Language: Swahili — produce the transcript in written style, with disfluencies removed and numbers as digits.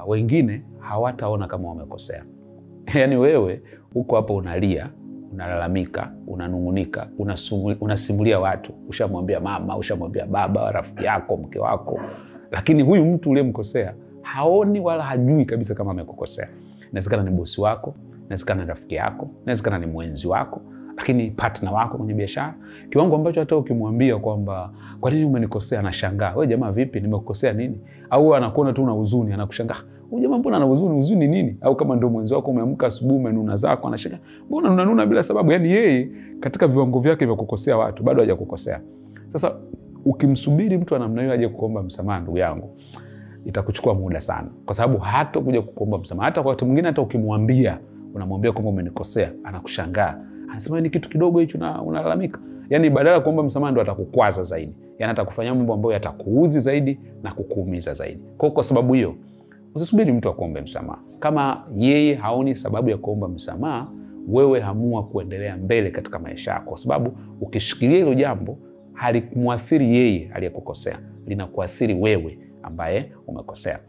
wengine hawataona kama wamekosea. Yaani wewe uko hapo unalia, unalalamika, unanungunika, unasimulia watu, ushamwambia mama, ushamwambia baba, rafiki yako, mke wako, lakini huyu mtu uliyemkosea haoni wala hajui kabisa kama amekukosea. Inawezekana ni bosi wako, inawezekana ni rafiki yako, inawezekana ni mwenzi wako, lakini partner wako kwenye biashara, kiwango ambacho hata ukimwambia kwamba kwa nini umenikosea, anashangaa. Wewe jamaa vipi, nimekukosea nini? Au anakuona tu una huzuni, anakushangaa. Huyu jamaa mbona ana huzuni, huzuni nini? Au kama ndio mwenzi wako umeamka asubuhi umenuna zako, anashangaa. Mbona unanuna bila sababu? Yaani yeye katika viwango vyake vya kukosea watu bado hajakukosea. Sasa ukimsubiri mtu namna hiyo aje kuomba msamaha, ndugu yangu, itakuchukua muda sana, kwa sababu hata kuja kukuomba msamaha, hata kwa wakati mwingine hata ukimwambia, unamwambia kwamba umenikosea, anakushangaa. Anasema ni kitu kidogo hicho na unalalamika. Yaani badala ya kuomba msamaha ndo atakukwaza zaidi. Yaani atakufanyia mambo ambayo yatakuudhi zaidi na kukuumiza zaidi. Kwa sababu hiyo, usisubiri mtu akuombe msamaha. Kama yeye haoni sababu ya kuomba msamaha, wewe amua kuendelea mbele katika maisha yako, kwa sababu ukishikilia hilo jambo halimuathiri yeye aliyekukosea, linakuathiri wewe ambaye umekosea.